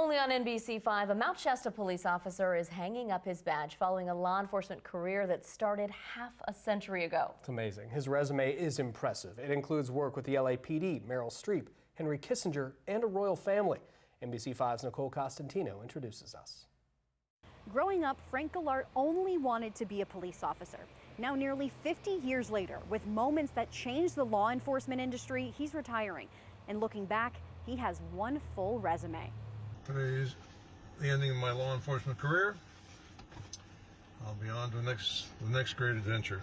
Only on NBC5, a Mount Shasta police officer is hanging up his badge following a law enforcement career that started half a century ago. It's amazing. His resume is impressive. It includes work with the LAPD, Meryl Streep, Henry Kissinger, and a royal family. NBC5's Nicole Costantino introduces us. Growing up, Frank Gallart only wanted to be a police officer. Now, nearly 50 years later, with moments that changed the law enforcement industry, he's retiring. And looking back, he has one full resume. Today's the ending of my law enforcement career. I'll be on to the next great adventure.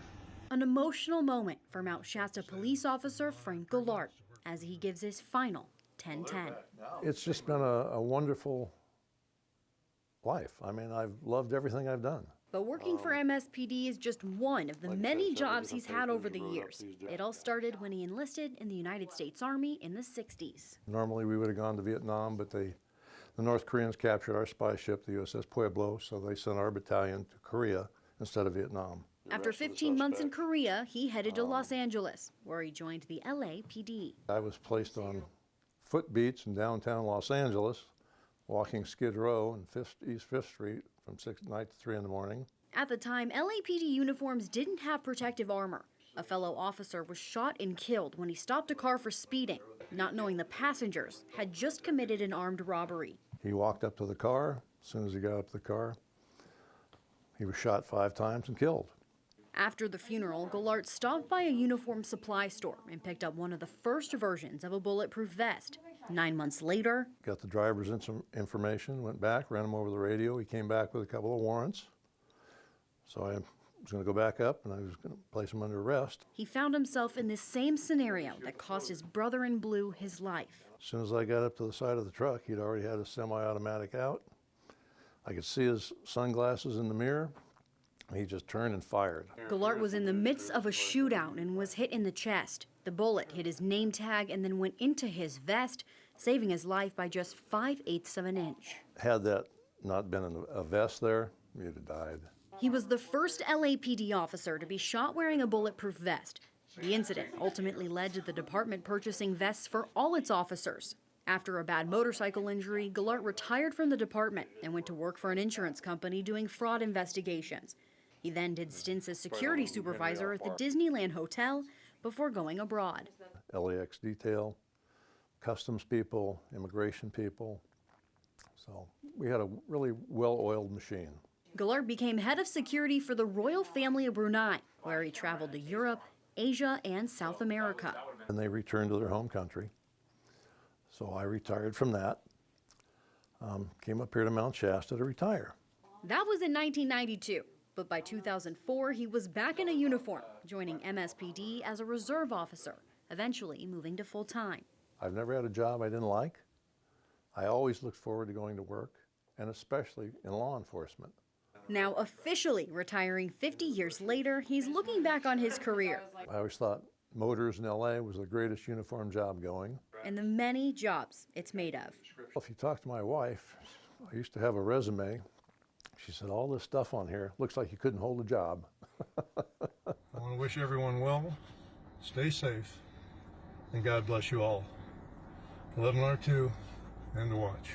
An emotional moment for Mount Shasta police officer Frank Gallart as he gives his final 10-10. It's just been a wonderful life. I mean, I've loved everything I've done. But working for MSPD is just one of the many jobs he's had over the years. It all started when he enlisted in the United States Army in the 60s. Normally we would have gone to Vietnam, but the North Koreans captured our spy ship, the USS Pueblo, so they sent our battalion to Korea instead of Vietnam. After 15 months in Korea, he headed to Los Angeles, where he joined the LAPD. I was placed on foot beats in downtown Los Angeles, walking Skid Row and East 5th Street from 6 at night to 3 in the morning. At the time, LAPD uniforms didn't have protective armor. A fellow officer was shot and killed when he stopped a car for speeding, not knowing the passengers had just committed an armed robbery. He walked up to the car. As soon as he got up to the car, he was shot 5 times and killed. After the funeral, Gallart stopped by a uniform supply store and picked up one of the first versions of a bulletproof vest. 9 months later, got the driver's information, went back, ran him over the radio. He came back with a couple of warrants. So I was going to go back up and I was going to place him under arrest. He found himself in the same scenario that cost his brother in blue his life. As soon as I got up to the side of the truck, he'd already had a semi-automatic out. I could see his sunglasses in the mirror. He just turned and fired. Gallart was in the midst of a shootout and was hit in the chest. The bullet hit his name tag and then went into his vest, saving his life by just 5/8 of an inch. Had that not been in a vest there, he'd have died. He was the first LAPD officer to be shot wearing a bulletproof vest. The incident ultimately led to the department purchasing vests for all its officers. After a bad motorcycle injury, Gallart retired from the department and went to work for an insurance company doing fraud investigations. He then did stints as security supervisor at the Disneyland Hotel before going abroad. LAX detail, customs people, immigration people. So we had a really well-oiled machine. Gallart became head of security for the royal family of Brunei, where he traveled to Europe, Asia, and South America. And they returned to their home country. So I retired from that, came up here to Mount Shasta to retire. That was in 1992. But by 2004, he was back in a uniform, joining MSPD as a reserve officer, eventually moving to full-time. I've never had a job I didn't like. I always looked forward to going to work, and especially in law enforcement. Now officially retiring 50 years later, he's looking back on his career. I always thought motors in LA was the greatest uniform job going. And the many jobs it's made of. If you talk to my wife, I used to have a resume. She said, all this stuff on here looks like you couldn't hold a job. I want to wish everyone well, stay safe, and God bless you all. 11R2, and to watch.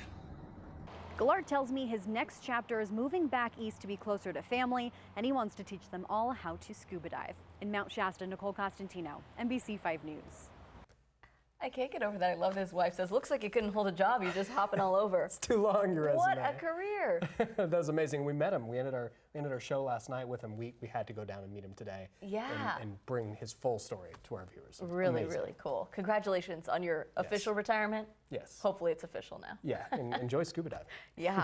Gallart tells me his next chapter is moving back east to be closer to family, and he wants to teach them all how to scuba dive. In Mount Shasta, Nicole Costantino, NBC5 News. I can't get over that. I love his wife says, looks like you couldn't hold a job. You're just hopping all over. It's too long, your resume. What a career. That was amazing. We met him. We ended our show last night with him. We had to go down and meet him today. Yeah. And bring his full story to our viewers. Really, amazing. really cool. Congratulations on your official retirement. Yes. Hopefully it's official now. Yeah, and enjoy scuba diving. Yeah.